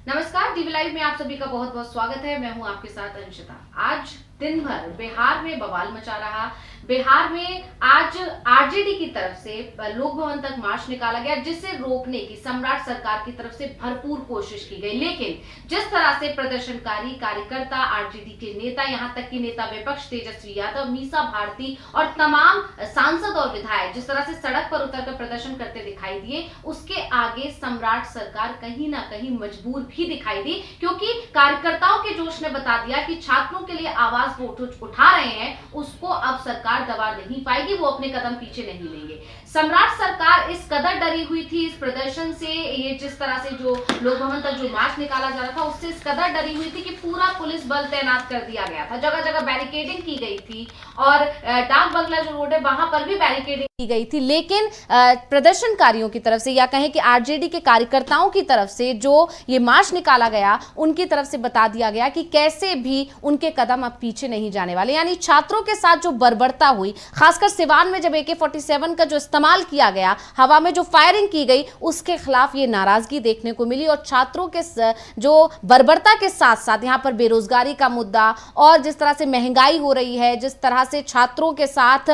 नमस्कार, DV live में आप सभी का बहुत बहुत स्वागत है। मैं हूं आपके साथ अंशिता। आज दिन भर बिहार में बवाल मचा रहा। बिहार में आज आरजेडी की तरफ से लोक भवन तक मार्च निकाला गया, जिसे रोकने की सम्राट सरकार की तरफ से भरपूर कोशिश की गई। लेकिन जिस तरह से प्रदर्शनकारी कार्यकर्ता, आरजेडी के नेता, यहां तक कि नेता विपक्ष तेजस्वी यादव, मीसा भारती और तमाम सांसद और विधायक जिस तरह से सड़क पर उतरकर प्रदर्शन करते दिखाई दिए, उसके आगे सम्राट सरकार कहीं ना कहीं मजबूर भी दिखाई दी, क्योंकि कार्यकर्ताओं के जोश ने बता दिया कि छात्रों के लिए आवाज वो उठा रहे हैं, उसको अब सरकार दबा नहीं पाएगी, वो अपने कदम पीछे नहीं लेंगे। सम्राट सरकार इस कदर डरी हुई थी इस प्रदर्शन से, ये जिस तरह से जो लोक भवन तक जो मार्च निकाला जा रहा था उससे इस कदर डरी हुई थी कि पूरा पुलिस बल तैनात कर दिया गया था। जगह जगह बैरिकेडिंग की गई थी और डाक बंगला जो रोड है वहां पर भी बैरिकेडिंग की गई थी। लेकिन प्रदर्शनकारियों की तरफ से, या कहें कि आरजेडी के कार्यकर्ताओं की तरफ से जो ये मार्च निकाला गया, उनकी तरफ से बता दिया गया कि कैसे भी उनके कदम अब पीछे नहीं जाने वाले। यानी छात्रों के साथ जो बर्बरता हुई, खासकर सिवान में जब AK-47 का जो इस्तेमाल किया गया, हवा में जो फायरिंग की गई, उसके खिलाफ ये नाराजगी देखने को मिली। और छात्रों के जो बर्बरता के साथ साथ यहाँ पर बेरोजगारी का मुद्दा और जिस तरह से महंगाई हो रही है, जिस तरह से छात्रों के साथ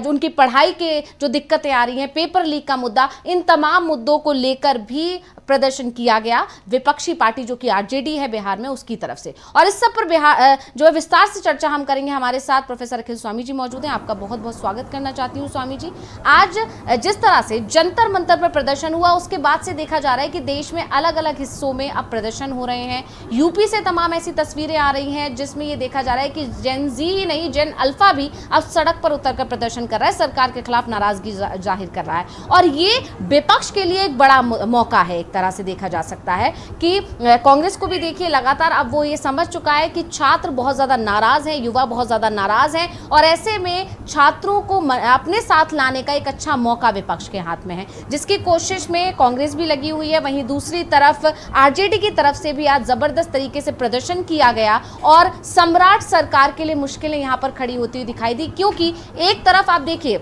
उनकी पढ़ाई के जो दिक्कतें आ रही हैं, पेपर लीक का मुद्दा, इन तमाम मुद्दों को लेकर भी प्रदर्शन किया गया विपक्षी पार्टी जो कि आरजेडी है बिहार में, उसकी तरफ से। और इस सब पर बिहार जो है विस्तार से चर्चा हम करेंगे। हमारे साथ प्रोफेसर अखिल स्वामी जी मौजूद हैं। आपका बहुत बहुत स्वागत करना चाहती हूं स्वामी जी। आज जिस तरह से जंतर मंतर पर प्रदर्शन हुआ, उसके बाद से देखा जा रहा है कि देश में अलग अलग हिस्सों में अब प्रदर्शन हो रहे हैं। यूपी से तमाम ऐसी तस्वीरें आ रही हैं जिसमें यह देखा जा रहा है कि जेन जी ही नहीं, जेन अल्फा भी अब सड़क पर उतरकर प्रदर्शन कर रहा है, सरकार के खिलाफ नाराजगी जाहिर कर रहा है। और ये विपक्ष के लिए एक बड़ा मौका है, एक तरह से देखा जा सकता है कि कांग्रेस को भी देखिए लगातार अब वो ये समझ चुका है कि छात्र बहुत ज्यादा नाराज हैं, युवा बहुत ज्यादा नाराज हैं, और ऐसे में छात्रों को अपने साथ लाने का एक अच्छा मौका विपक्ष के हाथ में है, जिसकी कोशिश में कांग्रेस भी लगी हुई है। वहीं दूसरी तरफ आरजेडी की तरफ से भी आज जबरदस्त तरीके से प्रदर्शन किया गया और सम्राट सरकार के लिए मुश्किलें यहां पर खड़ी होती हुई दिखाई दी। क्योंकि एक तरफ आप देखिए,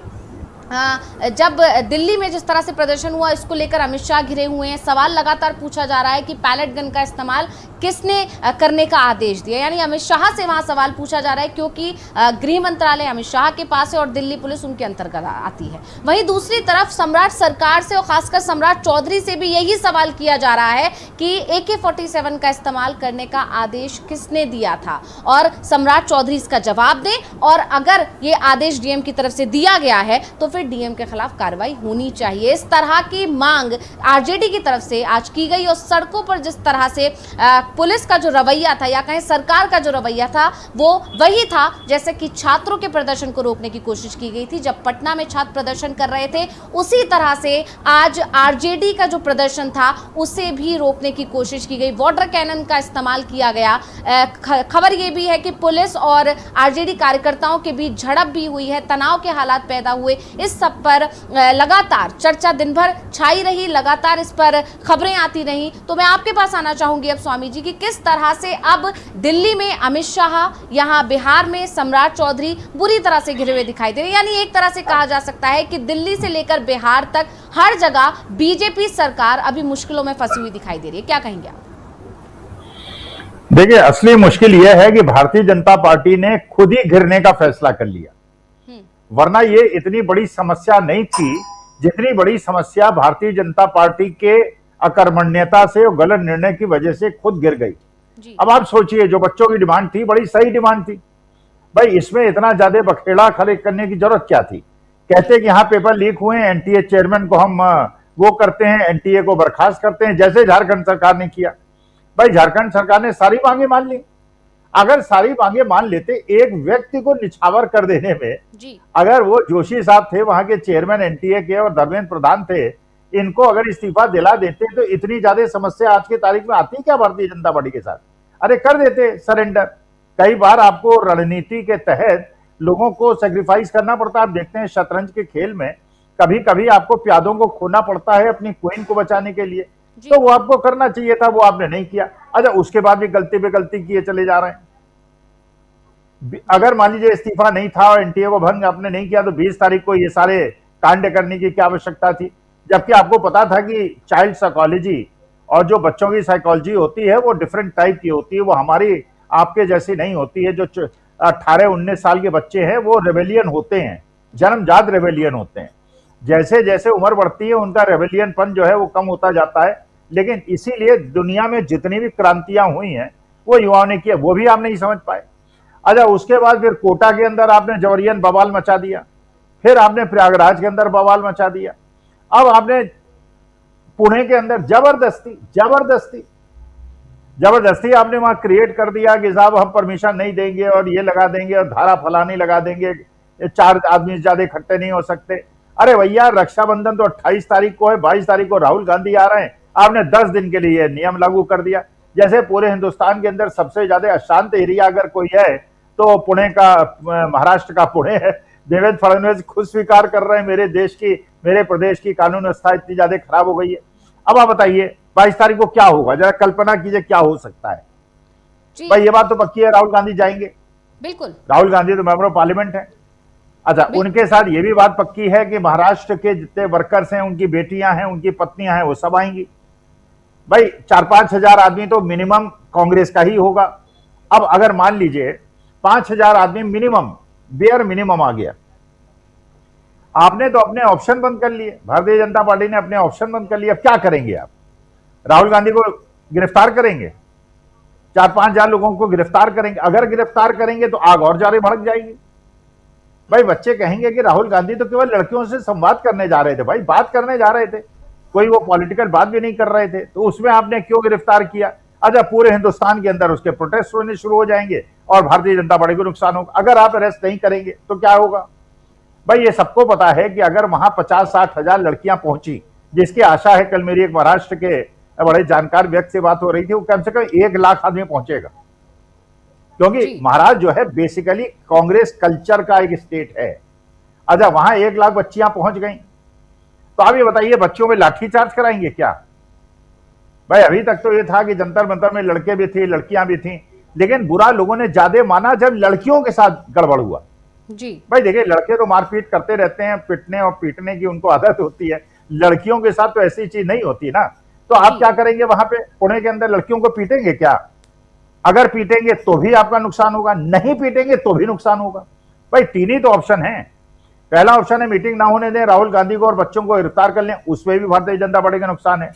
जब दिल्ली में जिस तरह से प्रदर्शन हुआ, इसको लेकर अमित शाह घिरे हुए हैं। सवाल लगातार पूछा जा रहा है कि पैलेट गन का इस्तेमाल किसने करने का आदेश दिया, यानी अमित शाह से वहां सवाल पूछा जा रहा है, क्योंकि गृह मंत्रालय अमित शाह के पास है और दिल्ली पुलिस उनके अंतर्गत आती है। वहीं दूसरी तरफ सम्राट सरकार से और खासकर सम्राट चौधरी से भी यही सवाल किया जा रहा है कि AK-47 का इस्तेमाल करने का आदेश किसने दिया था, और सम्राट चौधरी इसका जवाब दें, और अगर ये आदेश डीएम की तरफ से दिया गया है तो फिर डीएम के खिलाफ कार्रवाई होनी चाहिए। इस तरह की मांग आरजेडी की तरफ से आज की गई। और सड़कों पर जिस तरह से पुलिस का जो रवैया था, या कहें सरकार का जो रवैया था, वो वही था जैसे कि छात्रों के प्रदर्शन को रोकने की कोशिश की गई थी। जब पटना में छात्र प्रदर्शन कर रहे थे, उसी तरह से आज आरजेडी का जो प्रदर्शन था उसे भी रोकने की कोशिश की गई। वाटर कैनन का इस्तेमाल किया गया। खबर यह भी है कि पुलिस और आरजेडी कार्यकर्ताओं के बीच झड़प भी हुई है, तनाव के हालात पैदा हुए। इस सब पर लगातार चर्चा दिन भर छाई रही, लगातार इस पर खबरें आती रही। तो मैं आपके पास आना चाहूंगी अब स्वामी जी, कि किस तरह से अब दिल्ली में अमित शाह, यहां बिहार में सम्राट चौधरी बुरी तरह से घिरे हुए दिखाई दे रहे हैं। यानी एक तरह से कहा जा सकता है कि दिल्ली से लेकर बिहार तक हर जगह बीजेपी सरकार अभी मुश्किलों में फंसी हुई दिखाई दे रही है। क्या कहेंगे आप? देखिए, असली मुश्किल यह है कि भारतीय जनता पार्टी ने खुद ही घिरने का फैसला कर लिया, वरना ये इतनी बड़ी समस्या नहीं थी जितनी बड़ी समस्या भारतीय जनता पार्टी के अकर्मण्यता से और गलत निर्णय की वजह से खुद गिर गई। अब आप सोचिए, जो बच्चों की डिमांड थी बड़ी सही डिमांड थी, भाई इसमें इतना ज्यादा बखेड़ा खड़े करने की जरूरत क्या थी। कहते कि यहाँ पेपर लीक हुए, एनटीए चेयरमैन को हम वो करते हैं, एनटीए को बर्खास्त करते हैं, जैसे झारखंड सरकार ने किया। भाई झारखंड सरकार ने सारी मांगे मान ली। अगर सारी मांगे मान लेते, एक व्यक्ति को निछावर कर देने में जी। अगर वो जोशी साहब थे, वहां के चेयरमैन एनटीए के, और धर्मेंद्र प्रधान थे, इनको अगर इस्तीफा दिला देते तो इतनी ज्यादा समस्या आज की तारीख में आती क्या भारतीय जनता पार्टी के साथ? अरे कर देते सरेंडर। कई बार आपको रणनीति के तहत लोगों को सेक्रीफाइस करना पड़ता है। आप देखते हैं शतरंज के खेल में कभी कभी आपको प्यादों को खोना पड़ता है अपनी क्वीन को बचाने के लिए, तो वो आपको करना चाहिए था, वो आपने नहीं किया। अच्छा, उसके बाद भी गलती पे गलती किए चले जा रहे हैं। अगर मान लीजिए इस्तीफा नहीं था और एनटीए को भंग आपने नहीं किया, तो 20 तारीख को ये सारे कांड करने की क्या आवश्यकता थी? जबकि आपको पता था कि चाइल्ड साइकोलॉजी और जो बच्चों की साइकोलॉजी होती है वो डिफरेंट टाइप की होती है, वो हमारी आपके जैसी नहीं होती है। जो 18-19 साल के बच्चे हैं वो रेबेलियन होते हैं, जन्मजात रेबेलियन होते हैं। जैसे जैसे उम्र बढ़ती है उनका रेबेलियनपन जो है वो कम होता जाता है। लेकिन इसीलिए दुनिया में जितनी भी क्रांतियां हुई हैं वो युवाओं ने किया, वो भी आप नहीं समझ पाए। अच्छा, उसके बाद फिर कोटा के अंदर आपने जबरियन बवाल मचा दिया, फिर आपने प्रयागराज के अंदर बवाल मचा दिया, अब आपने पुणे के अंदर जबरदस्ती जबरदस्ती जबरदस्ती आपने वहां क्रिएट कर दिया कि साहब हम परमिशन नहीं देंगे और ये लगा देंगे और धारा फलानी लगा देंगे, 4 आदमी ज्यादा इकट्ठे नहीं हो सकते। अरे भैया, रक्षाबंधन तो 28 तारीख को है, 22 तारीख को राहुल गांधी आ रहे हैं, आपने 10 दिन के लिए नियम लागू कर दिया। जैसे पूरे हिंदुस्तान के अंदर सबसे ज्यादा अशांत एरिया अगर कोई है तो पुणे का, महाराष्ट्र का पुणे है। देवेंद्र फडणवीस खुद स्वीकार कर रहे हैं मेरे प्रदेश की कानून व्यवस्था इतनी ज्यादा खराब हो गई है। अब आप बताइए 22 तारीख को क्या होगा, जरा कल्पना कीजिए क्या हो सकता है। भाई ये बात तो पक्की है, राहुल गांधी जाएंगे, बिल्कुल। राहुल गांधी तो मेंबर ऑफ पार्लियामेंट है। अच्छा, उनके साथ ये भी बात पक्की है कि महाराष्ट्र के जितने वर्कर्स हैं, उनकी बेटियां हैं, उनकी पत्नियां हैं, वो सब आएंगी। भाई 4-5 हजार आदमी तो मिनिमम कांग्रेस का ही होगा। अब अगर मान लीजिए 5,000 आदमी मिनिमम, बेयर मिनिमम आ गया, आपने तो अपने ऑप्शन बंद कर लिए, भारतीय जनता पार्टी ने अपने ऑप्शन बंद कर लिए। अब क्या करेंगे आप? राहुल गांधी को गिरफ्तार करेंगे, 4-5 हजार लोगों को गिरफ्तार करेंगे। अगर गिरफ्तार करेंगे तो आग और ज्यादा भड़क जाएगी। भाई बच्चे कहेंगे कि राहुल गांधी तो केवल लड़कियों से संवाद करने जा रहे थे, भाई बात करने जा रहे थे, कोई वो पॉलिटिकल बात भी नहीं कर रहे थे, तो उसमें आपने क्यों गिरफ्तार किया? अच्छा, पूरे हिंदुस्तान के अंदर उसके प्रोटेस्ट होने शुरू हो जाएंगे और भारतीय जनता पार्टी को नुकसान होगा। अगर आप अरेस्ट नहीं करेंगे तो क्या होगा? भाई ये सबको पता है कि अगर वहां 50-60 हजार लड़कियां पहुंची, जिसकी आशा है, कल मेरी एक महाराष्ट्र के बड़े जानकार व्यक्ति से बात हो रही थी, वो कम से कम 1 लाख आदमी पहुंचेगा, क्योंकि महाराष्ट्र जो है बेसिकली कांग्रेस कल्चर का एक स्टेट है। अच्छा, वहां 1 लाख बच्चियां पहुंच गई, तो आप ये बताइए बच्चों में लाठीचार्ज कराएंगे क्या? भाई अभी तक तो ये था कि जंतर मंतर में लड़के भी थे, लड़कियां भी थी, लेकिन बुरा लोगों ने ज्यादा माना जब लड़कियों के साथ गड़बड़ हुआ जी। भाई देखिए, लड़के तो मारपीट करते रहते हैं, पिटने और पीटने की उनको आदत होती है, लड़कियों के साथ तो ऐसी चीज नहीं होती ना। तो आप क्या करेंगे वहां पे पुणे के अंदर? लड़कियों को पीटेंगे क्या? अगर पीटेंगे तो भी आपका नुकसान होगा, नहीं पीटेंगे तो भी नुकसान होगा। भाई 3 ही तो ऑप्शन है। पहला ऑप्शन है मीटिंग ना होने दें, राहुल गांधी को और बच्चों को गिरफ्तार कर लें, उसमें भी भारतीय जनता पार्टी का नुकसान है।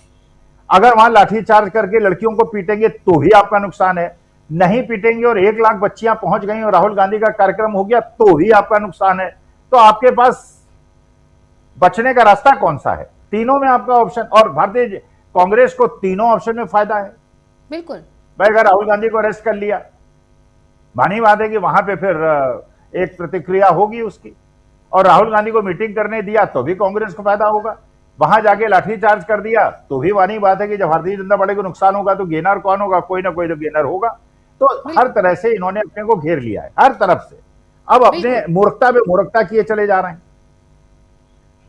अगर वहां लाठीचार्ज करके लड़कियों को पीटेंगे तो भी आपका नुकसान है, नहीं पीटेंगे और 1 लाख बच्चियां पहुंच गई और राहुल गांधी का कार्यक्रम हो गया तो भी आपका नुकसान है। तो आपके पास बचने का रास्ता कौन सा है? तीनों में आपका ऑप्शन, और भारतीय कांग्रेस को तीनों ऑप्शन में फायदा है। बिल्कुल भाई, अगर राहुल गांधी को अरेस्ट कर लिया, मानी बात है कि वहां पे फिर एक प्रतिक्रिया होगी उसकी, और राहुल गांधी को मीटिंग करने दिया तो भी कांग्रेस को फायदा होगा, वहां जाके लाठीचार्ज कर दिया तो भी मानी बात है कि जब भारतीय जनता पार्टी को नुकसान होगा तो गेनर कौन होगा? कोई ना कोई तो गेनर होगा। तो हर तरह से इन्होंने अपने को घेर लिया है, हर तरफ से। अब अपने मूर्खता पे मूर्खता किए चले जा रहे हैं।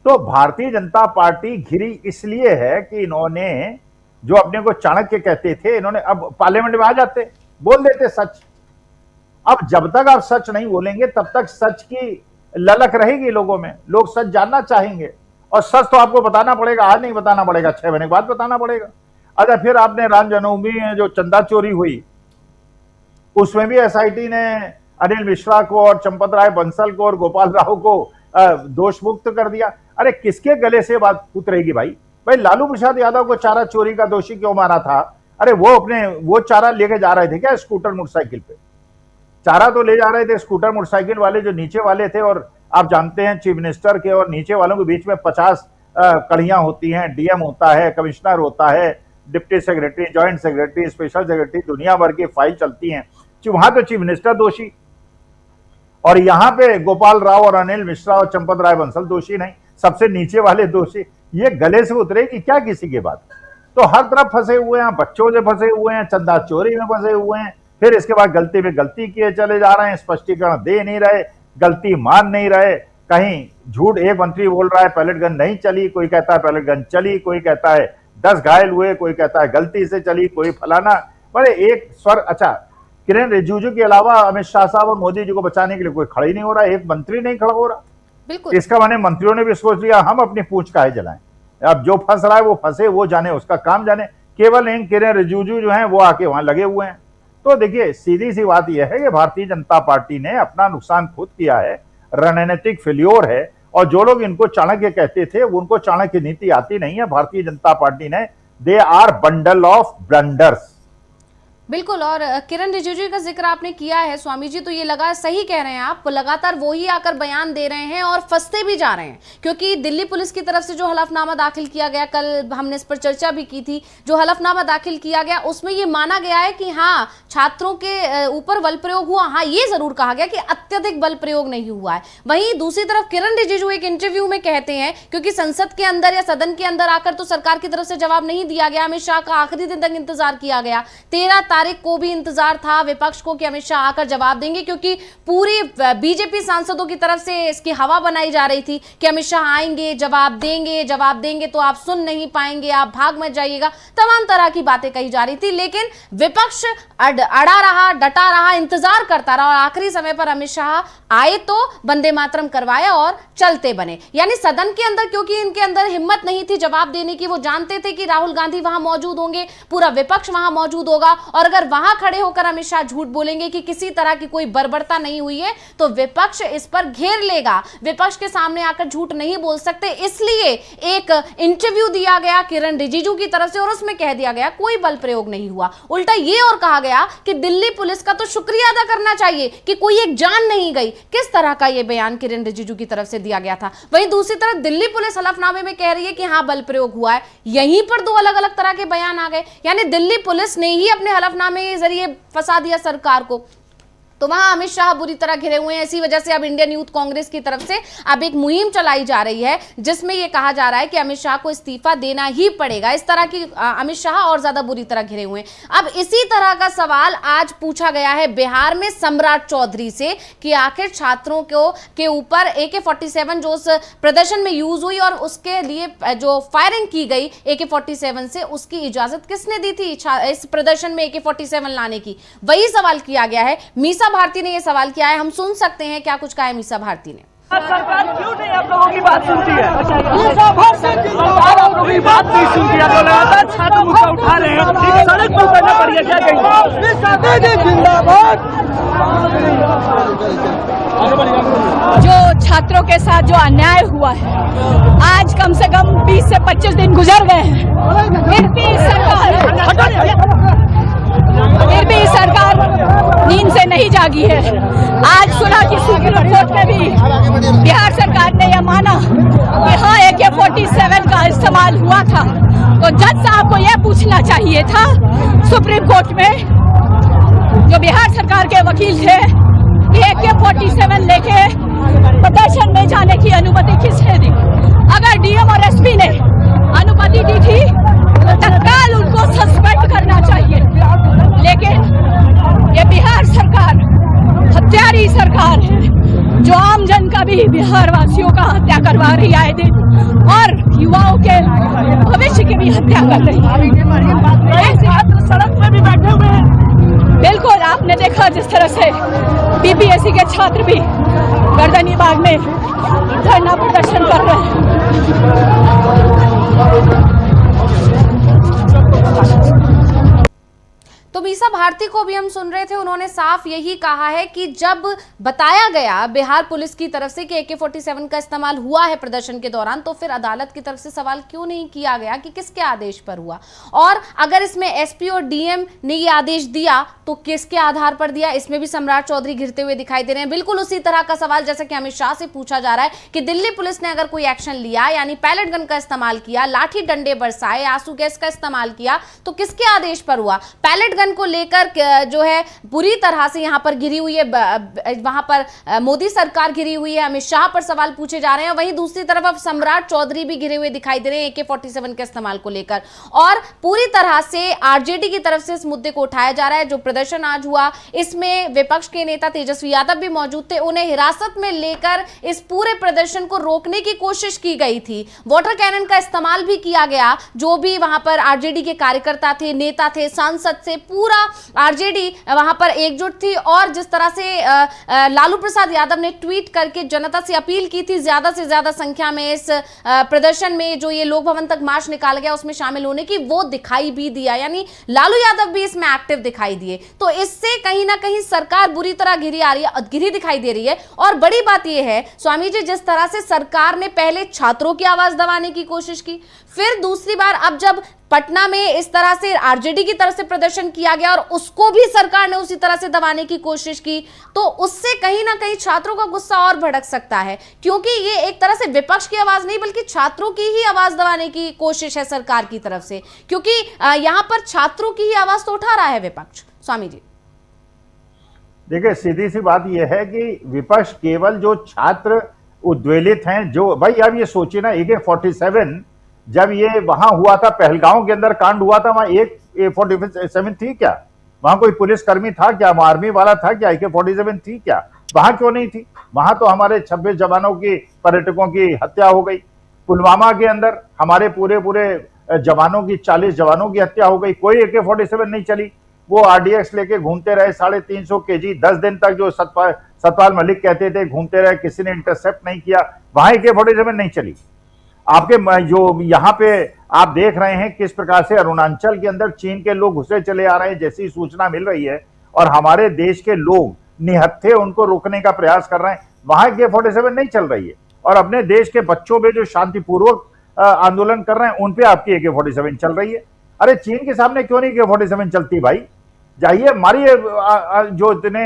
तो भारतीय जनता पार्टी घिरी इसलिए है कि इन्होंने जो अपने को चाणक्य कहते थे, इन्होंने अब पार्लियामेंट में आ जाते, बोल देते सच। अब जब तक आप सच नहीं बोलेंगे तब तक सच की ललक रहेगी लोगों में, लोग सच जानना चाहेंगे, और सच तो आपको बताना पड़ेगा, आज नहीं बताना पड़ेगा, 6 महीने के बाद बताना पड़ेगा। अच्छा, फिर आपने राम जन्मभूमि में जो चंदा चोरी हुई, उसमें भी एसआईटी ने अनिल मिश्रा को और चंपत राय बंसल को और गोपाल राव को दोष मुक्त कर दिया। अरे किसके गले से बात उतरेगी भाई? भाई लालू प्रसाद यादव को चारा चोरी का दोषी क्यों माना था? अरे वो चारा लेके जा रहे थे क्या स्कूटर मोटरसाइकिल पे? चारा तो ले जा रहे थे स्कूटर मोटरसाइकिल वाले जो नीचे वाले थे, और आप जानते हैं चीफ मिनिस्टर के और नीचे वालों के बीच में 50 कड़ियां होती हैं, डीएम होता है, कमिश्नर होता है, deputy secretary, joint secretary, special secretary, दुनिया भर की फाइल चलती हैं। वहां तो चीफ मिनिस्टर दोषी, और यहाँ पे गोपाल राव और अनिल मिश्रा और चंपत राय बंसल दोषी नहीं, सबसे नीचे वाले दोषी। ये गले से उतरेगी क्या किसी की बात? तो हर तरफ फंसे हुए हैं, बच्चों से फंसे हुए हैं, चंदा चोरी में फंसे हुए हैं, फिर इसके बाद गलती पे गलती किए चले जा रहे हैं, स्पष्टीकरण दे नहीं रहे, गलती मान नहीं रहे, कहीं झूठ। एक मंत्री बोल रहा है पैलेट गन नहीं चली, कोई कहता है पैलेट गन चली, कोई कहता है 10 घायल हुए, कोई कहता है गलती से चली, कोई फलाना। बड़े एक स्वर। अच्छा, किरेन रिजिजू के अलावा अमित शाह साहब और मोदी जी को बचाने के लिए कोई खड़ा ही नहीं हो रहा, एक मंत्री नहीं खड़ा हो रहा। बिल्कुल, इसका माने मंत्रियों ने भी सोच लिया हम अपनी पूंछ काहे जलाएं, अब जो फंस रहा है वो फंसे, वो जाने, उसका काम जाने। केवल इन किरेन रिजिजू जो हैं वो आके वहां लगे हुए हैं। तो देखिए सीधी सी बात यह है कि भारतीय जनता पार्टी ने अपना नुकसान खुद किया है, रणनीतिक फेल्योर है। और जो लोग इनको चाणक्य कहते थे उनको चाणक्य नीति आती नहीं है। भारतीय जनता पार्टी ने, they are bundle of blunders. बिल्कुल। और किरण रिजिजू का जिक्र आपने किया है स्वामी जी, तो ये लगा सही कह रहे हैं आप, लगातार वो ही आकर बयान दे रहे हैं और फंसते भी जा रहे हैं। क्योंकि दिल्ली पुलिस की तरफ से जो हलफनामा दाखिल किया गया, कल हमने इस पर चर्चा भी की थी, जो हलफनामा दाखिल किया गया उसमें ये माना गया है कि हाँ छात्रों के ऊपर बल प्रयोग हुआ। हाँ ये जरूर कहा गया कि अत्यधिक बल प्रयोग नहीं हुआ है। वहीं दूसरी तरफ किरण रिजिजू एक इंटरव्यू में कहते हैं, क्योंकि संसद के अंदर या सदन के अंदर आकर तो सरकार की तरफ से जवाब नहीं दिया गया, अमित शाह का आखिरी दिन तक इंतजार किया गया, 13 तारीख को भी इंतजार था विपक्ष को कि अमित शाह आकर जवाब देंगे, क्योंकि पूरी बीजेपी सांसदों की तरफ से इसकी हवा बनाई जा रही थी कि अमित शाह आएंगे, जवाब देंगे तो आप सुन नहीं पाएंगे, आप भाग मत जाइएगा, तमाम तरह की बातें कही जा रही थी। लेकिन विपक्ष अड़ा रहा, डटा रहा, इंतजार करता रहा और आखिरी समय पर अमित शाह आए तो वंदे मातरम करवाया और चलते बने। यानी सदन के अंदर क्योंकि इनके अंदर हिम्मत नहीं थी जवाब देने की, वो जानते थे कि राहुल गांधी वहां मौजूद होंगे, पूरा विपक्ष वहां मौजूद होगा और अगर वहां खड़े होकर अमित शाह झूठ बोलेंगे कि किसी तरह की कोई बर्बरता नहीं हुई है तो विपक्ष इस पर घेर लेगा। विपक्ष के सामने आकर झूठ नहीं बोल सकते, इसलिए एक इंटरव्यू दिया गया किरण रिजिजू की तरफ से और उसमें कह दिया गया कोई बल प्रयोग नहीं हुआ। उल्टा ये और कहा गया कि दिल्ली पुलिस का तो शुक्रिया अदा करना चाहिए कि कोई एक जान नहीं गई। किस तरह का यह बयान किरण रिजिजू की तरफ से दिया गया था। वहीं दूसरी तरफ दिल्ली पुलिस हलफनामे में कह रही है कि हां बल प्रयोग हुआ है। यहीं पर दो अलग अलग तरह के बयान आ गए। यानी दिल्ली पुलिस ने ही अपने हलफनामे के जरिए फंसा दिया सरकार को। तो वहां अमित शाह बुरी तरह घिरे हुए हैं। इसी वजह से अब इंडियन यूथ कांग्रेस की तरफ से अब एक मुहिम चलाई जा रही है जिसमें यह कहा जा रहा है कि अमित शाह को इस्तीफा देना ही पड़ेगा। इस तरह की अमित शाह और ज्यादा बुरी तरह घिरे हुए हैं। अब इसी तरह का सवाल आज पूछा गया है बिहार में सम्राट चौधरी से कि आखिर छात्रों के ऊपर AK-47 जो उस प्रदर्शन में यूज हुई और उसके लिए जो फायरिंग की गई AK-47 से, उसकी इजाजत किसने दी थी इस प्रदर्शन में AK-47 लाने की, वही सवाल किया गया है। मीसा भारती ने यह सवाल किया है। हम सुन सकते हैं क्या कुछ कहा है मीसा भारती ने। सरकार क्यों नहीं आप लोगों की बात सुनती है? सरकार आप लोगों की बात नहीं सुनती है। तो लगातार छात्र मुद्दा उठा रहे हैं, सड़क पर उतरना पड़ेगा क्या कहेंगे? जिंदाबाद। जो छात्रों के साथ जो अन्याय हुआ है, आज कम से कम 20 से 25 दिन गुजर गए हैं, फिर भी सरकार नींद से नहीं जागी है। आज सुना कि सुप्रीम कोर्ट में भी बिहार सरकार ने यह माना कि हाँ AK-47 का इस्तेमाल हुआ था। तो जज साहब को यह पूछना चाहिए था सुप्रीम कोर्ट में, जो बिहार सरकार के वकील थे, कि AK-47 लेके प्रदर्शन में जाने की अनुमति किसने दी? अगर DM और SP ने अनुमति दी थी तो तत्काल उनको सस्पेंड करना चाहिए। लेकिन ये बिहार सरकार हत्यारी सरकार है, जो आम जन का भी, बिहार वासियों का हत्या करवा रही है दिन और युवाओं के भविष्य की भी हत्या कर रही है। सड़क पे भी बैठे हुए हैं। बिल्कुल, आपने देखा जिस तरह से BPSC के छात्र भी गर्दनी बाग में धरना प्रदर्शन कर रहे हैं। तो मीसा भारती को भी हम सुन रहे थे, उन्होंने साफ यही कहा है कि जब बताया गया बिहार पुलिस की तरफ से कि AK-47 का इस्तेमाल हुआ है प्रदर्शन के दौरान, तो फिर अदालत की तरफ से सवाल क्यों नहीं किया गया कि किसके आदेश पर हुआ, और अगर इसमें SP और DM ने ये आदेश दिया तो किसके आधार पर दिया। इसमें भी सम्राट चौधरी घिरते हुए दिखाई दे रहे हैं। बिल्कुल उसी तरह का सवाल जैसा कि अमित शाह से पूछा जा रहा है कि दिल्ली पुलिस ने अगर कोई एक्शन लिया, यानी पैलेट गन का इस्तेमाल किया, लाठी डंडे बरसाए, आंसू गैस का इस्तेमाल किया, तो किसके आदेश पर हुआ। पैलेट गन को लेकर जो है बुरी तरह से यहां पर गिरी हुई है, वहां पर मोदी सरकार गिरी हुई है, अमित शाह पर सवाल पूछे जा रहे हैं। वहीं दूसरी तरफ अब सम्राट चौधरी भी गिरे हुए दिखाई दे रहे हैं AK-47 के इस्तेमाल को लेकर, और पूरी तरह से RJD की तरफ से इस मुद्दे को उठाया जा रहा है। जो प्रदर्शन आज हुआ, इसमें विपक्ष के नेता तेजस्वी यादव भी मौजूद थे, उन्हें हिरासत में लेकर इस पूरे प्रदर्शन को रोकने की कोशिश की गई थी। वाटर कैनन का इस्तेमाल भी किया गया। जो भी वहां पर RJD के कार्यकर्ता थे, नेता थे, सांसद से, पूरा आरजेडी वहां पर एकजुट थी और जिस तरह से लालू प्रसाद यादव ने ट्वीट करके जनता से अपील की थी ज्यादा से ज्यादा संख्या में इस प्रदर्शन में जो ये लोक भवन तक मार्च निकाल गया उसमें शामिल होने की, वो दिखाई भी दिया, यानी लालू यादव भी इसमें एक्टिव दिखाई दिए। तो इससे कहीं ना कहीं सरकार बुरी तरह घिरी दिखाई दे रही है। और बड़ी बात यह है स्वामी जी, जिस तरह से सरकार ने पहले छात्रों की आवाज दबाने की कोशिश की, फिर दूसरी बार अब जब पटना में इस तरह से आरजेडी की तरफ से प्रदर्शन किया गया और उसको भी सरकार ने उसी तरह से दबाने की कोशिश की, तो उससे कहीं ना कहीं छात्रों का गुस्सा और भड़क सकता है, क्योंकि ये एक तरह से विपक्ष की आवाज नहीं बल्कि छात्रों की ही आवाज दबाने की कोशिश है सरकार की तरफ से, क्योंकि यहां पर छात्रों की ही आवाज तो उठा रहा है विपक्ष। स्वामी जी देखिए, सीधी सी बात यह है कि विपक्ष केवल जो छात्र उद्वेलित हैं, जो भाई अब ये सोचिए ना, AK-47 जब ये वहां हुआ था, पहलगांव के अंदर कांड हुआ था, वहां एक AK-47 थी क्या? वहां कोई पुलिसकर्मी था क्या? वहां आर्मी वाला था क्या? AK-47 थी क्या? वहां क्यों नहीं थी? वहां तो हमारे 26 जवानों की, पर्यटकों की हत्या हो गई। पुलवामा के अंदर हमारे पूरे जवानों की, 40 जवानों की हत्या हो गई, कोई AK-47 नहीं चली। वो RDX लेके घूमते रहे 350 kg 10 दिन तक, जो सतपाल मलिक कहते थे, घूमते रहे, किसी ने इंटरसेप्ट नहीं किया, वहां AK-47 नहीं चली। आपके जो यहाँ पे आप देख रहे हैं किस प्रकार से अरुणाचल के अंदर चीन के लोग घुसे चले आ रहे हैं, जैसी सूचना मिल रही है, और हमारे देश के लोग निहत्थे उनको रोकने का प्रयास कर रहे हैं, वहां AK-47 नहीं चल रही है। और अपने देश के बच्चों में जो शांतिपूर्वक आंदोलन कर रहे हैं उन पे आपकी AK-47 चल रही है। अरे चीन के सामने क्यों नहीं AK-47 चलती भाई? जाइए मारिए, जो इतने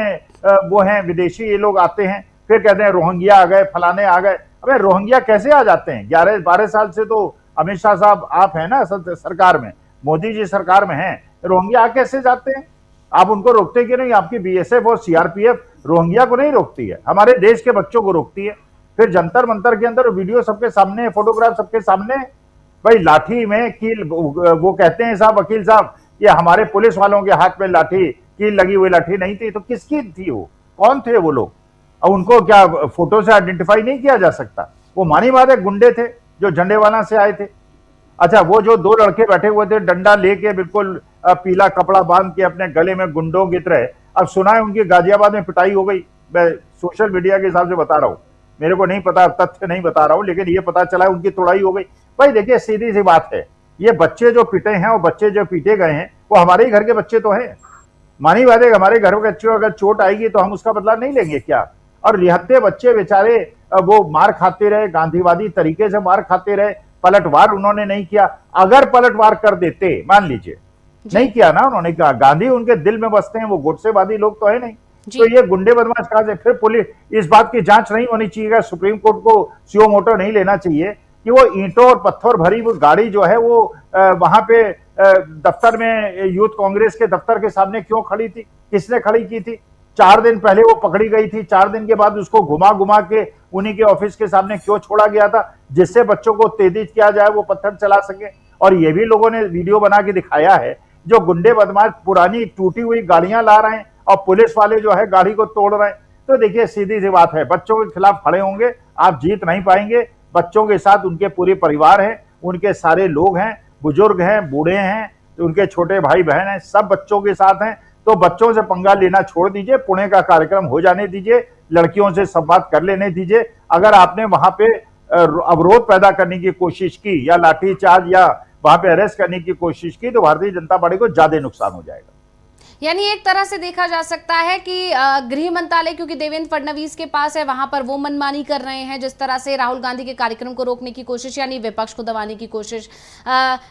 वो हैं विदेशी, ये लोग आते हैं, फिर कहते हैं रोहिंग्या आ गए, फलाने आ गए। अबे रोहिंग्या कैसे आ जाते हैं? 11-12 साल से तो अमित शाह साहब आप हैं ना सरकार में, मोदी जी सरकार में हैं, रोहिंग्या आ कैसे जाते हैं? आप उनको रोकते क्यों नहीं? आपकी BSF और CRPF रोहिंग्या को नहीं रोकती है, हमारे देश के बच्चों को रोकती है। फिर जंतर मंतर के अंदर वीडियो सबके सामने, फोटोग्राफ सबके सामने, भाई लाठी में कील, वो कहते हैं साहब वकील साहब, ये हमारे पुलिस वालों के हाथ में लाठी, कील लगी हुई लाठी नहीं थी, तो किसकी थी? वो कौन थे वो लोग? और उनको क्या फोटो से आइडेंटिफाई नहीं किया जा सकता? वो मानी मारे गुंडे थे जो झंडेवाला से आए थे। अच्छा, वो जो 2 लड़के बैठे हुए थे डंडा लेके, बिल्कुल पीला कपड़ा बांध के अपने गले में गुंडों की तरह, अब सुना है उनकी गाजियाबाद में पिटाई हो गई। मैं सोशल मीडिया के हिसाब से बता रहा हूँ, मेरे को नहीं पता, तथ्य नहीं बता रहा हूँ, लेकिन ये पता चला है उनकी तोड़ाई हो गई। भाई देखिए, सीधी सी बात है, ये बच्चे जो पिटे हैं और बच्चे जो पीटे गए हैं वो हमारे ही घर के बच्चे तो हैं। मानी बात है, हमारे घर के बच्चों अगर चोट आएगी तो हम उसका बदला नहीं लेंगे क्या? और निहत्थे बच्चे बेचारे वो मार खाते रहे, गांधीवादी तरीके से मार खाते रहे, पलटवार उन्होंने नहीं किया। अगर पलटवार कर देते, मान लीजिए नहीं किया ना उन्होंने, कहा गांधी उनके दिल में बसते हैं, वो गुटसेवादी लोग तो है नहीं, तो ये गुंडे बदमाश कहां से? फिर पुलिस, इस बात की जांच नहीं होनी चाहिए, सुप्रीम कोर्ट को सुओ मोटो नहीं लेना चाहिए कि वो ईंटों और पत्थर भरी वो गाड़ी जो है वो वहां पे दफ्तर में, यूथ कांग्रेस के दफ्तर के सामने क्यों खड़ी थी? किसने खड़ी की थी? 4 दिन पहले वो पकड़ी गई थी, 4 दिन के बाद उसको घुमा घुमा के उन्हीं के ऑफिस के सामने क्यों छोड़ा गया था? जिससे बच्चों को उत्तेजित किया जाए, वो पत्थर चला सके। और ये भी लोगों ने वीडियो बना के दिखाया है, जो गुंडे बदमाश पुरानी टूटी हुई गाड़ियां ला रहे हैं और पुलिस वाले जो है गाड़ी को तोड़ रहे हैं। तो देखिए, सीधी सी बात है, बच्चों के खिलाफ खड़े होंगे, आप जीत नहीं पाएंगे। बच्चों के साथ उनके पूरे परिवार हैं, उनके सारे लोग हैं, बुजुर्ग हैं, बूढ़े हैं, उनके छोटे भाई बहन हैं, सब बच्चों के साथ हैं। तो बच्चों से पंगा लेना छोड़ दीजिए, पुणे का कार्यक्रम हो जाने दीजिए, लड़कियों से संवाद कर लेने दीजिए। अगर आपने वहां पे अवरोध पैदा करने की कोशिश की या लाठीचार्ज या वहां पे अरेस्ट करने की कोशिश की, तो भारतीय जनता पार्टी को ज्यादा नुकसान हो जाएगा। यानी एक तरह से देखा जा सकता है कि गृह मंत्रालय क्योंकि देवेंद्र फडणवीस के पास है, वहां पर वो मनमानी कर रहे हैं, जिस तरह से राहुल गांधी के कार्यक्रम को रोकने की कोशिश, यानी विपक्ष को दबाने की कोशिश।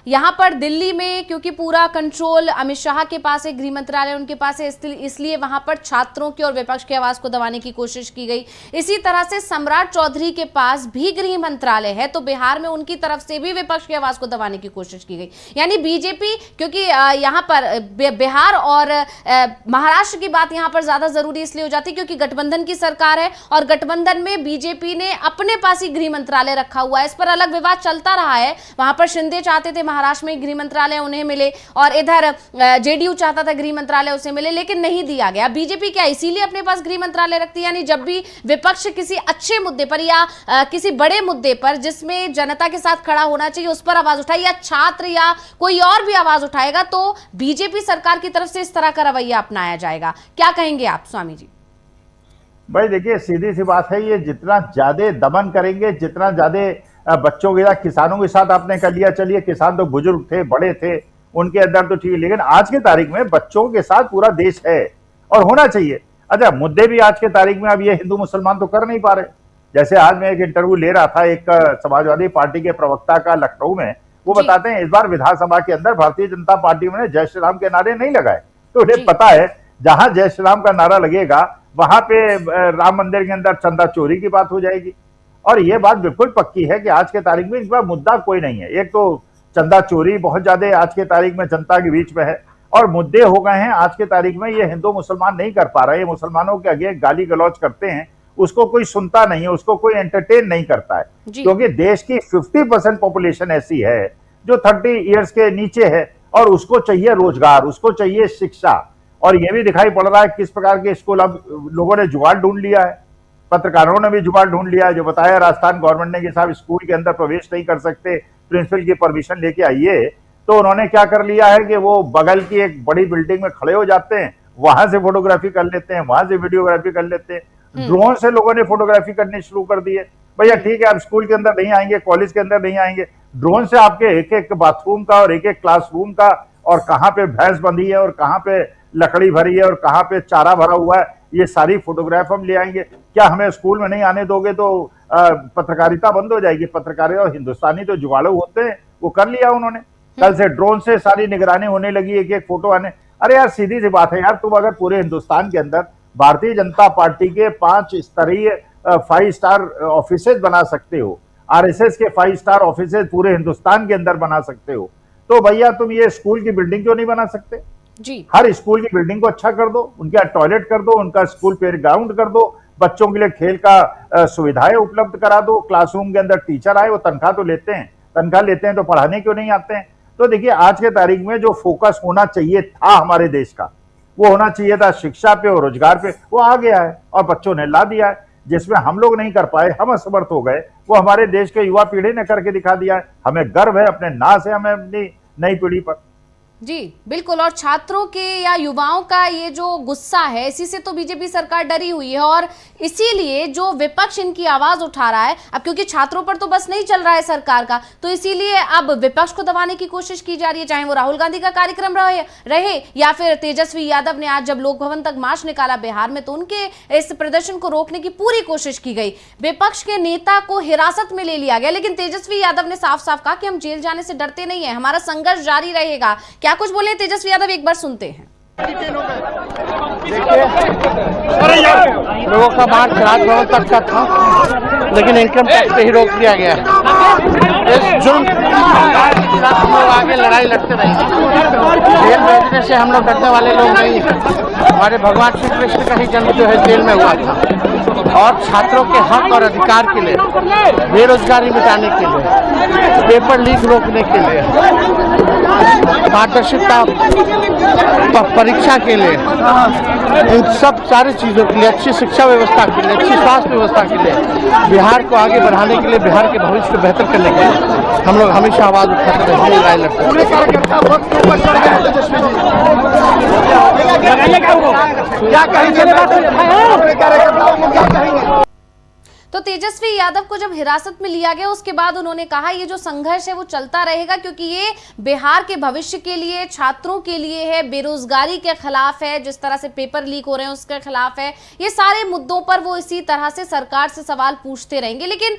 यहां पर दिल्ली में क्योंकि पूरा कंट्रोल अमित शाह के पास है, गृह मंत्रालय उनके पास है, इसलिए वहां पर छात्रों की और विपक्ष की आवाज को दबाने की कोशिश की गई। इसी तरह से सम्राट चौधरी के पास भी गृह मंत्रालय है, तो बिहार में उनकी तरफ से भी विपक्ष की आवाज को दबाने की कोशिश की गई। यानी बीजेपी, क्योंकि यहां पर बिहार और महाराष्ट्र की बात यहां पर ज्यादा जरूरी इसलिए हो जाती है क्योंकि गठबंधन की सरकार है और गठबंधन में बीजेपी ने अपने पास ही गृह मंत्रालय रखा हुआ है। इस पर अलग विवाद चलता रहा है। वहां पर शिंदे चाहते थे महाराष्ट्र में गृह मंत्रालय उन्हें मिले और इधर जेडीयू चाहता था गृह मंत्रालय उसे मिले, लेकिन नहीं दिया गया। बीजेपी क्या इसीलिए अपने पास गृह मंत्रालय रखती है, यानी जब भी विपक्ष किसी अच्छे मुद्दे पर या किसी बड़े मुद्दे पर जिसमें जनता के साथ खड़ा होना चाहिए उस पर आवाज उठाए, या छात्र या कोई और भी आवाज उठाएगा, तो बीजेपी सरकार की तरफ से इस तरह तरह का रवैया अपनाया जाएगा। क्या कहेंगे आप स्वामी जी? भाई देखिए, सीधी सी बात है, ये जितना ज्यादा दमन करेंगे, जितना ज्यादा बच्चों के साथ, किसानों के साथ आपने कर लिया, चलिए किसान तो बुजुर्ग थे, बड़े थे, उनके अंदर तो ठीक है, लेकिन आज की तारीख में बच्चों के साथ पूरा देश है और होना चाहिए। अच्छा, मुद्दे भी आज के तारीख में अब ये हिंदू मुसलमान तो कर नहीं पा रहे। जैसे आज मैं एक इंटरव्यू ले रहा था एक समाजवादी पार्टी के प्रवक्ता का लखनऊ में, वो बताते हैं इस बार विधानसभा के अंदर भारतीय जनता पार्टी ने जय श्री राम के नारे नहीं लगाए। तो उन्हें पता है जहां जय श्री राम का नारा लगेगा वहां पे राम मंदिर के अंदर चंदा चोरी की बात हो जाएगी। और ये बात बिल्कुल पक्की है कि आज के तारीख में इस बार मुद्दा कोई नहीं है। एक तो चंदा चोरी बहुत ज्यादा आज के तारीख में जनता के बीच में है, और मुद्दे हो गए हैं आज के तारीख में, ये हिंदू मुसलमान नहीं कर पा रहे, ये मुसलमानों के आगे गाली गलौज करते हैं, उसको कोई सुनता नहीं है, उसको कोई एंटरटेन नहीं करता है, क्योंकि देश की 50% पॉपुलेशन ऐसी है जो 30 ईयर्स के नीचे है, और उसको चाहिए रोजगार, उसको चाहिए शिक्षा। और ये भी दिखाई पड़ रहा है किस प्रकार के स्कूल अब लोगों ने जुगाड़ ढूंढ लिया है, पत्रकारों ने भी जुगाड़ ढूंढ लिया है, जो बताया राजस्थान गवर्नमेंट ने कि साहब स्कूल के अंदर प्रवेश नहीं कर सकते, प्रिंसिपल की परमिशन लेके आइए। तो उन्होंने क्या कर लिया है कि वो बगल की एक बड़ी बिल्डिंग में खड़े हो जाते हैं, वहां से फोटोग्राफी कर लेते हैं, वहां से वीडियोग्राफी कर लेते हैं। ड्रोन से लोगों ने फोटोग्राफी करनी शुरू कर दी है। भैया ठीक है, आप स्कूल के अंदर नहीं आएंगे, कॉलेज के अंदर नहीं आएंगे, ड्रोन से आपके एक एक बाथरूम का और एक एक क्लासरूम का, और कहाँ पे भैंस बंधी है और कहाँ पे लकड़ी भरी है और कहाँ पे चारा भरा हुआ है, ये सारी फोटोग्राफ हम ले आएंगे। क्या हमें स्कूल में नहीं आने दोगे तो पत्रकारिता बंद हो जाएगी? पत्रकारिता और हिंदुस्तानी तो जुगाड़ू होते हैं, वो कर लिया उन्होंने। कल से ड्रोन से सारी निगरानी होने लगी, एक एक फोटो आने। अरे यार सीधी सी बात है यार, तुम अगर पूरे हिंदुस्तान के अंदर भारतीय जनता पार्टी के 5 स्तरीय 5 स्टार ऑफिसेज बना सकते हो, आरएसएस के 5 स्टार ऑफिसेज पूरे हिंदुस्तान के अंदर बना सकते हो, तो भैया तुम ये स्कूल की बिल्डिंग क्यों नहीं बना सकते जी? हर स्कूल की बिल्डिंग को अच्छा कर दो, उनका टॉयलेट कर दो, उनका स्कूल प्ले ग्राउंड कर दो, बच्चों के लिए खेल का सुविधाएं उपलब्ध करा दो, क्लासरूम के अंदर टीचर आए, वो तनख्वाह तो लेते हैं, तनख्वाह लेते हैं तो पढ़ाने क्यों नहीं आते हैं? तो देखिए, आज के तारीख में जो फोकस होना चाहिए था हमारे देश का, वो होना चाहिए था शिक्षा पे और रोजगार पे, वो आ गया है और बच्चों ने ला दिया है। जिसमें हम लोग नहीं कर पाए, हम असमर्थ हो गए, वो हमारे देश के युवा पीढ़ी ने करके दिखा दिया है। हमें गर्व है, अपने नाज है हमें अपनी नई पीढ़ी पर। जी बिल्कुल, और छात्रों के या युवाओं का ये जो गुस्सा है, इसी से तो बीजेपी सरकार डरी हुई है, और इसीलिए जो विपक्ष इनकी आवाज उठा रहा है अब, क्योंकि छात्रों पर तो बस नहीं चल रहा है सरकार का, तो इसीलिए अब विपक्ष को दबाने की कोशिश की जा रही है, चाहे वो राहुल गांधी का कार्यक्रम रहे या फिर तेजस्वी यादव ने आज जब लोक भवन तक मार्च निकाला बिहार में, तो उनके इस प्रदर्शन को रोकने की पूरी कोशिश की गई। विपक्ष के नेता को हिरासत में ले लिया गया, लेकिन तेजस्वी यादव ने साफ साफ कहा कि हम जेल जाने से डरते नहीं है, हमारा संघर्ष जारी रहेगा। क्या कुछ बोले तेजस्वी यादव, एक बार सुनते हैं। लोगों का मार्च राजभवन तक का था, लेकिन इनकम टैक्स पे ही रोक दिया गया। इस जुर्म के खिलाफ हम लोग आगे लड़ाई लड़ते रहेंगे। जेल भेजने से हम लोग डरने वाले लोग नहीं हैं। हमारे भगवान श्री कृष्ण का ही जन्म जो है जेल में हुआ था, और छात्रों के हक और अधिकार के लिए, बेरोजगारी मिटाने के लिए, पेपर लीक रोकने के लिए, पारदर्शिता परीक्षा के लिए, इन सब सारी चीज़ों के लिए, अच्छी शिक्षा व्यवस्था के लिए, अच्छी स्वास्थ्य व्यवस्था के लिए, बिहार को आगे बढ़ाने के लिए, बिहार के भविष्य को बेहतर करने के लिए हम लोग हमेशा आवाज़ उठाते रहेंगे, लड़ाई लड़ते रहेंगे। तो तेजस्वी यादव को जब हिरासत में लिया गया, उसके बाद उन्होंने कहा ये जो संघर्ष है वो चलता रहेगा, क्योंकि ये बिहार के भविष्य के लिए, छात्रों के लिए है, बेरोजगारी के खिलाफ है, जिस तरह से पेपर लीक हो रहे हैं उसके खिलाफ है, ये सारे मुद्दों पर वो इसी तरह से सरकार से सवाल पूछते रहेंगे। लेकिन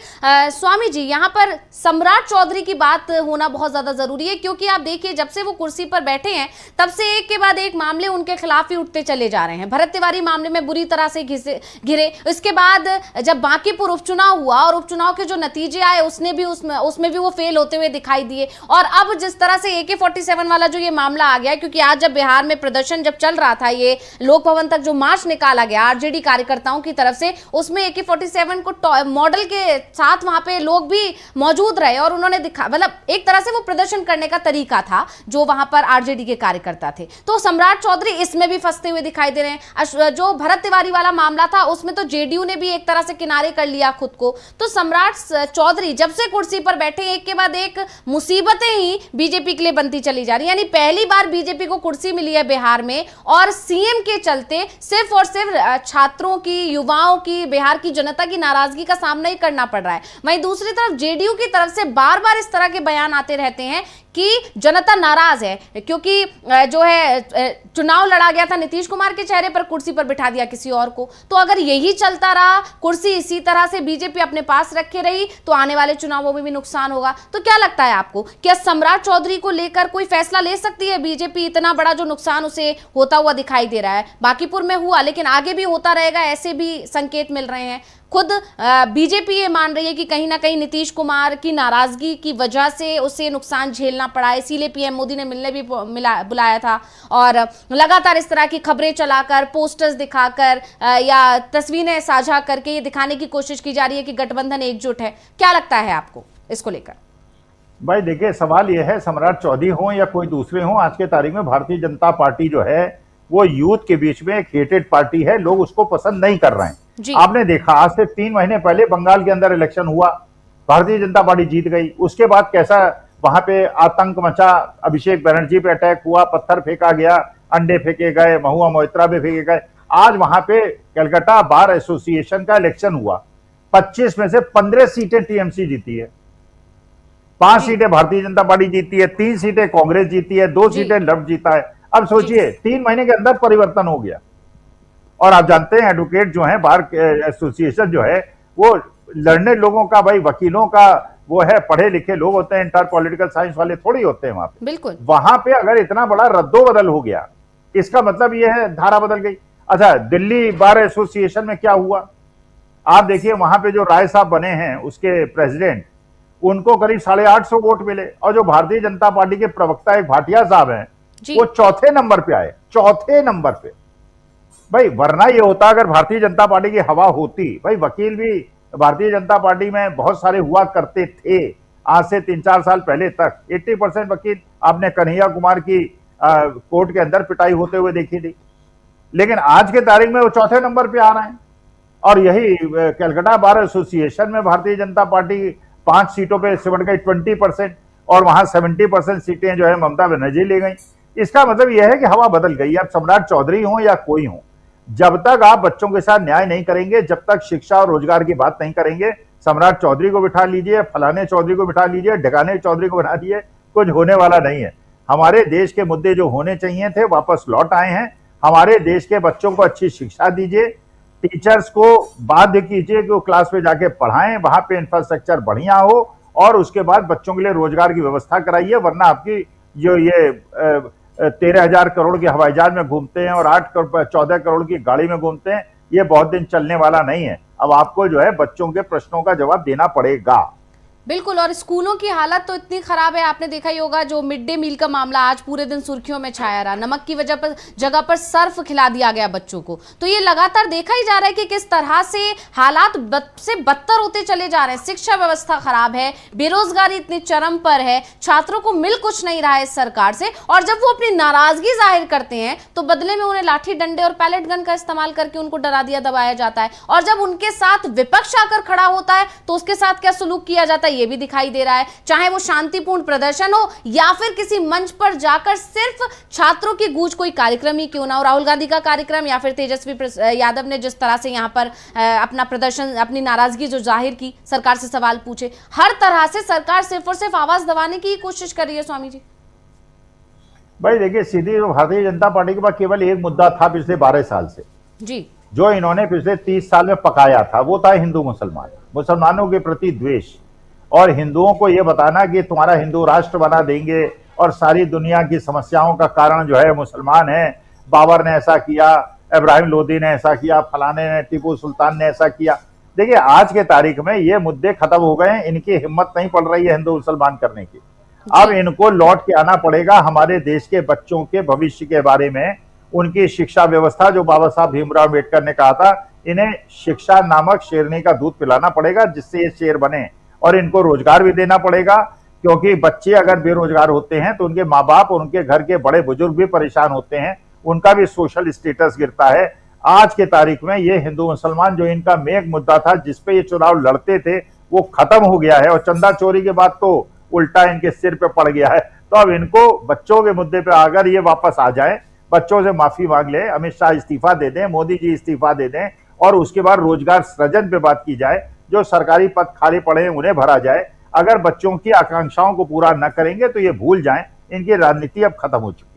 स्वामी जी, यहाँ पर सम्राट चौधरी की बात होना बहुत ज्यादा जरूरी है, क्योंकि आप देखिए जब से वो कुर्सी पर बैठे हैं तब से एक के बाद एक मामले उनके खिलाफ ही उठते चले जा रहे हैं। भरत तिवारी मामले में बुरी तरह से घिरे, उसके बाद जब बांकीपुर उपचुनाव हुआ और उपचुनाव के जो नतीजे आए उसमें भी वो फेल होते हुए दिखाई दिए, और अब जिस तरह से AK-47 वाला जो ये मामला आ गया, क्योंकि आज जब बिहार में प्रदर्शन जब चल रहा था, ये लोक भवन तक जो मार्च निकाला गया आरजेडी कार्यकर्ताओं की तरफ से, उसमें AK-47 को मॉडल के साथ वहां पे लोग भी मौजूद रहे, और उन्होंने दिखा, मतलब एक तरह से वो प्रदर्शन करने का तरीका था जो वहां पर आरजेडी के कार्यकर्ता थे। तो सम्राट चौधरी इसमें भी फंसते हुए दिखाई दे रहे हैं। जो भरत तिवारी वाला मामला था उसमें तो जेडीयू ने भी एक तरह से किनारे कर लिया खुद को। तो सम्राट चौधरी जब से कुर्सी पर बैठे एक के बाद एक मुसीबतें ही बीजेपी के लिए बनती चली जा रही, यानी पहली बार बीजेपी को कुर्सी मिली है बिहार में और सीएम के चलते सिर्फ और सिर्फ छात्रों की, युवाओं की, बिहार की जनता की नाराजगी का सामना ही करना पड़ रहा है। वहीं दूसरी तरफ जेडीयू की तरफ से बार बार इस तरह के बयान आते रहते हैं कि जनता नाराज है क्योंकि जो है चुनाव लड़ा गया था नीतीश कुमार के चेहरे पर, कुर्सी पर बिठा दिया किसी और को। तो अगर यही चलता रहा, कुर्सी इसी तरह से बीजेपी अपने पास रखे रही, तो आने वाले चुनावों में भी नुकसान होगा। तो क्या लगता है आपको, क्या सम्राट चौधरी को लेकर कोई फैसला ले सकती है बीजेपी? इतना बड़ा जो नुकसान उसे होता हुआ दिखाई दे रहा है, बांकीपुर में हुआ लेकिन आगे भी होता रहेगा, ऐसे भी संकेत मिल रहे हैं। खुद बीजेपी ये मान रही है कि कहीं ना कहीं नीतीश कुमार की नाराजगी की वजह से उसे नुकसान झेलना पड़ा, इसीलिए पीएम मोदी ने मिलने भी बुलाया था और लगातार इस तरह की खबरें चलाकर, पोस्टर्स दिखाकर या तस्वीरें साझा करके ये दिखाने की कोशिश की जा रही है कि गठबंधन एकजुट है। क्या लगता है आपको इसको लेकर? भाई देखिए, सवाल यह है, सम्राट चौधरी हो या कोई दूसरे हो, आज के तारीख में भारतीय जनता पार्टी जो है वो यूथ के बीच में एक हेटेड पार्टी है, लोग उसको पसंद नहीं कर रहे हैं। आपने देखा आज से 3 महीने पहले बंगाल के अंदर इलेक्शन हुआ, भारतीय जनता पार्टी जीत गई, उसके बाद कैसा वहां पे आतंक मचा, अभिषेक बनर्जी पे अटैक हुआ, पत्थर फेंका गया, अंडे फेंके गए, महुआ मोइत्रा पे फेंके गए। आज वहां पे कलकत्ता बार एसोसिएशन का इलेक्शन हुआ, 25 में से 15 सीटें टीएमसी जीती है, 5 सीटें भारतीय जनता पार्टी जीती है, 3 सीटें कांग्रेस जीती है, 2 सीटें लेफ्ट जीता है। अब सोचिए 3 महीने के अंदर परिवर्तन हो गया। और आप जानते हैं एडवोकेट जो है, बार एसोसिएशन जो है वो लड़ने लोगों का, भाई वकीलों का वो है, पढ़े लिखे लोग होते हैं, इंटर पॉलिटिकल साइंस वाले थोड़ी होते हैं वहां पे। बिल्कुल, वहां पे अगर इतना बड़ा रद्दोबदल हो गया, इसका मतलब ये है धारा बदल गई। अच्छा, दिल्ली बार एसोसिएशन में क्या हुआ आप देखिए, वहां पे जो राय साहब बने हैं उसके प्रेसिडेंट, उनको करीब 850 वोट मिले, और जो भारतीय जनता पार्टी के प्रवक्ता एक भाटिया साहब हैं वो चौथे नंबर पे आए, चौथे नंबर पे। भाई वरना ये होता अगर भारतीय जनता पार्टी की हवा होती, भाई वकील भी भारतीय जनता पार्टी में बहुत सारे हुआ करते थे आज से 3-4 साल पहले तक। 80% वकील आपने कन्हैया कुमार की कोर्ट के अंदर पिटाई होते हुए देखी थी, लेकिन आज के तारीख में वो चौथे नंबर पे आ रहे हैं। और यही कलकत्ता बार एसोसिएशन में भारतीय जनता पार्टी 5 सीटों पे सिमट गई 20%, और वहां 70% सीटें जो है ममता बनर्जी ले गई। इसका मतलब यह है कि हवा बदल गई। अब सम्राट चौधरी हो या कोई हो, जब तक आप बच्चों के साथ न्याय नहीं करेंगे, जब तक शिक्षा और रोजगार की बात नहीं करेंगे, सम्राट चौधरी को बिठा लीजिए, फलाने चौधरी को बिठा लीजिए, ढकाने चौधरी को बिठा दीजिए, कुछ होने वाला नहीं है। हमारे देश के मुद्दे जो होने चाहिए थे वापस लौट आए हैं। हमारे देश के बच्चों को अच्छी शिक्षा दीजिए, टीचर्स को बाध्य कीजिए कि वो क्लास में जाके पढ़ाएं, वहां पे इंफ्रास्ट्रक्चर बढ़िया हो, और उसके बाद बच्चों के लिए रोजगार की व्यवस्था कराइए। वरना आपकी जो ये 13,000 करोड़ के हवाई जहाज में घूमते हैं और 14 करोड़ की गाड़ी में घूमते हैं, ये बहुत दिन चलने वाला नहीं है। अब आपको जो है बच्चों के प्रश्नों का जवाब देना पड़ेगा। बिल्कुल, और स्कूलों की हालत तो इतनी खराब है, आपने देखा ही होगा जो मिड डे मील का मामला आज पूरे दिन सुर्खियों में छाया रहा, नमक की जगह पर सर्फ खिला दिया गया बच्चों को। तो ये लगातार देखा ही जा रहा है कि किस तरह से हालात से बदतर होते चले जा रहे हैं। शिक्षा व्यवस्था खराब है, बेरोजगारी इतनी चरम पर है, छात्रों को मिल कुछ नहीं रहा है इस सरकार से, और जब वो अपनी नाराजगी जाहिर करते हैं तो बदले में उन्हें लाठी डंडे और पैलेट गन का इस्तेमाल करके उनको डरा दिया दबाया जाता है। और जब उनके साथ विपक्ष आकर खड़ा होता है तो उसके साथ क्या सलूक किया जाता है ये भी दिखाई दे रहा है, चाहे वो शांतिपूर्ण प्रदर्शन हो या फिर किसी मंच पर जाकर सिर्फ छात्रों की गूंज कोई कार्यक्रम ही क्यों ना हो। राहुल गांधी का कार्यक्रम या फिर तेजस्वी यादव ने जिस तरह से यहां पर अपना प्रदर्शन, अपनी नाराजगी जो जाहिर की, सरकार से सवाल पूछे, हर तरह से सरकार सिर्फ और सिर्फ आवाज दबाने की कोशिश कर रही है। स्वामी जी भाई देखिए, सीधी भारतीय जनता पार्टी के पास केवल एक मुद्दा था पिछले 12 साल से जी, जो इन्होंने पिछले 30 साल में पकाया था, वो था हिंदू मुसलमान, मुसलमानों के प्रति द्वेष, और हिंदुओं को यह बताना कि तुम्हारा हिंदू राष्ट्र बना देंगे और सारी दुनिया की समस्याओं का कारण जो है मुसलमान है। बाबर ने ऐसा किया, इब्राहिम लोदी ने ऐसा किया, फलाने ने, टीपू सुल्तान ने ऐसा किया। देखिए आज के तारीख में ये मुद्दे खत्म हो गए हैं, इनकी हिम्मत नहीं पड़ रही है हिंदू मुसलमान करने की। अब इनको लौट के आना पड़ेगा हमारे देश के बच्चों के भविष्य के बारे में, उनकी शिक्षा व्यवस्था, जो बाबा साहब भीमराव अम्बेडकर ने कहा था, इन्हें शिक्षा नामक शेरनी का दूध पिलाना पड़ेगा जिससे ये शेर बने, और इनको रोजगार भी देना पड़ेगा, क्योंकि बच्चे अगर बेरोजगार होते हैं तो उनके माँ बाप और उनके घर के बड़े बुजुर्ग भी परेशान होते हैं, उनका भी सोशल स्टेटस गिरता है। आज के तारीख में ये हिंदू मुसलमान जो इनका मेन मुद्दा था जिसपे ये चुनाव लड़ते थे वो खत्म हो गया है, और चंदा चोरी के बाद तो उल्टा इनके सिर पे पड़ गया है। तो अब इनको बच्चों के मुद्दे पे अगर ये वापस आ जाए, बच्चों से माफी मांग ले, अमित शाह इस्तीफा दे दें, मोदी जी इस्तीफा दे दें, और उसके बाद रोजगार सृजन पे बात की जाए, जो सरकारी पद खाली पड़े हैं उन्हें भरा जाए। अगर बच्चों की आकांक्षाओं को पूरा न करेंगे तो ये भूल जाएं, इनकी राजनीति अब खत्म हो चुकी है।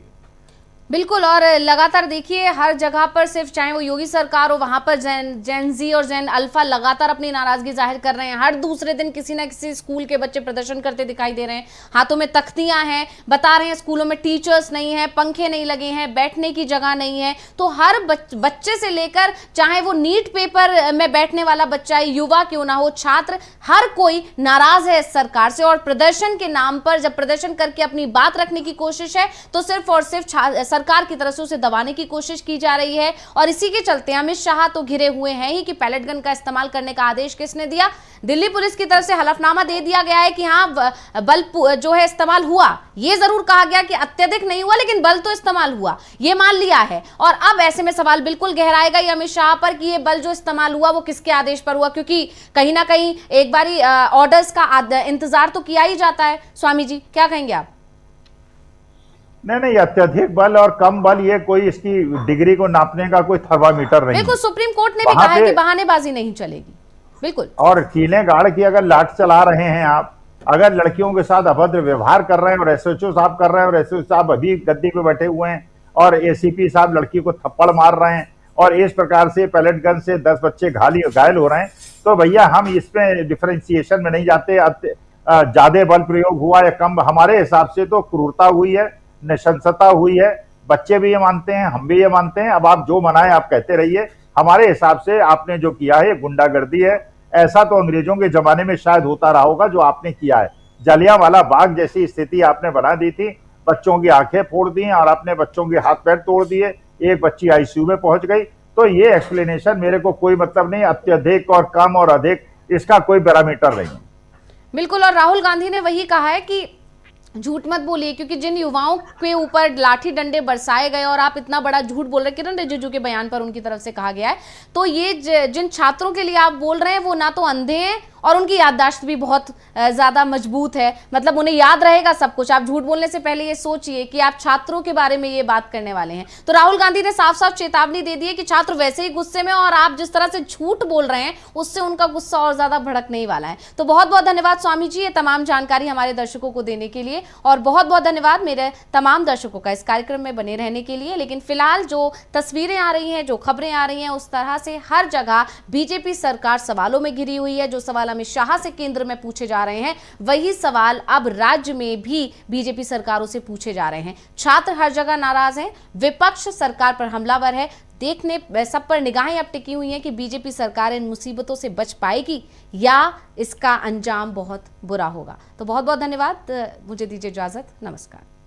बिल्कुल, और लगातार देखिए हर जगह पर सिर्फ चाहे वो योगी सरकार हो, वहां पर जेन जी और जेन अल्फा लगातार अपनी नाराजगी जाहिर कर रहे हैं। हर दूसरे दिन किसी ना किसी स्कूल के बच्चे प्रदर्शन करते दिखाई दे रहे हैं, हाथों में तख्तियां हैं, बता रहे हैं स्कूलों में टीचर्स नहीं है, पंखे नहीं लगे हैं, बैठने की जगह नहीं है। तो हर बच्चे से लेकर चाहे वो नीट पेपर में बैठने वाला बच्चा है, युवा क्यों ना हो, छात्र, हर कोई नाराज है इस सरकार से। और प्रदर्शन के नाम पर जब प्रदर्शन करके अपनी बात रखने की कोशिश है तो सिर्फ और सिर्फ सरकार की तरफ से उसे दबाने की कोशिश की जा रही है। और इसी के चलते अमित शाह तो घिरे हुए हैं ही कि पैलेट गन का इस्तेमाल करने का आदेश किसने दिया। दिल्ली पुलिस की तरफ से हलफनामा दे दिया गया है कि हाँ बल जो है इस्तेमाल हुआ। ये जरूर कहा गया कि अत्यधिक नहीं हुआ, लेकिन बल तो इस्तेमाल हुआ, ये मान लिया है। और अब ऐसे में सवाल बिल्कुल गहराएगा ये अमित शाह पर कि ये बल जो इस्तेमाल हुआ वो किसके आदेश पर हुआ, क्योंकि कहीं ना कहीं एक बारी ऑर्डर्स का इंतजार तो किया ही जाता है। स्वामी जी क्या कहेंगे आप? नहीं, अत्यधिक बल और कम बल ये कोई इसकी डिग्री को नापने का कोई थर्मामीटर नहीं। बिल्कुल, सुप्रीम कोर्ट ने भी कहा है कि बहानेबाजी नहीं चलेगी। बिल्कुल, और कीलें गाड़ की अगर लाठ चला रहे हैं आप, अगर लड़कियों के साथ अभद्र व्यवहार कर रहे हैं और एसएचओ साहब कर रहे हैं, और एसएचओ साहब अभी गद्दी पे बैठे हुए हैं, और एसीपी साहब लड़की को थप्पड़ मार रहे हैं, और इस प्रकार से पैलेट गन से 10 बच्चे घायल हो रहे हैं, तो भैया हम इसमें डिफरेंशिएशन में नहीं जाते। ज्यादा बल प्रयोग हुआ या कम, हमारे हिसाब से तो क्रूरता हुई है, नृशंसता हुई है। बच्चे भी ये मानते हैं, हम भी ये मानते हैं। अब आप जो मनाएं आप कहते रहिए, हमारे हिसाब से आपने जो किया है गुंडागर्दी है। ऐसा तो अंग्रेजों के जमाने में शायद होता रहा होगा जो आपने किया है। जलियांवाला बाग जैसी स्थिति आपने बना दी थी, बच्चों की आंखें फोड़ दी और आपने बच्चों के हाथ पैर तोड़ दिए, एक बच्ची आईसीयू में पहुंच गई। तो ये एक्सप्लेनेशन मेरे को कोई मतलब नहीं। अत्यधिक और कम और अधिक इसका कोई पैरामीटर नहीं। बिल्कुल, और राहुल गांधी ने वही कहा है कि झूठ मत बोलिए, क्योंकि जिन युवाओं के ऊपर लाठी डंडे बरसाए गए और आप इतना बड़ा झूठ बोल रहे हैं, किरण रिजिजू के बयान पर उनकी तरफ से कहा गया है, तो ये जिन छात्रों के लिए आप बोल रहे हैं वो ना तो अंधे हैं और उनकी याददाश्त भी बहुत ज्यादा मजबूत है, मतलब उन्हें याद रहेगा सब कुछ। आप झूठ बोलने से पहले ये सोचिए कि आप छात्रों के बारे में ये बात करने वाले हैं। तो राहुल गांधी ने साफ साफ चेतावनी दे दी है कि छात्र वैसे ही गुस्से में, और आप जिस तरह से झूठ बोल रहे हैं उससे उनका गुस्सा और ज्यादा भड़कने वाला है। तो बहुत बहुत धन्यवाद स्वामी जी ये तमाम जानकारी हमारे दर्शकों को देने के लिए, और बहुत बहुत धन्यवाद मेरे तमाम दर्शकों का इस कार्यक्रम में बने रहने के लिए। लेकिन फिलहाल जो तस्वीरें आ रही हैं, जो खबरें आ रही हैं, उस तरह से हर जगह बीजेपी सरकार सवालों में घिरी हुई है। जो सवाल अमित शाह से केंद्र में पूछे जा रहे हैं वही सवाल अब राज्य में भी बीजेपी सरकारों से पूछे जा रहे हैं। छात्र हर जगह नाराज हैं, विपक्ष सरकार पर हमलावर है। देखने सब पर निगाहें अब टिकी हुई हैं कि बीजेपी सरकार इन मुसीबतों से बच पाएगी या इसका अंजाम बहुत बुरा होगा। तो बहुत बहुत धन्यवाद, मुझे दीजिए इजाजत, नमस्कार।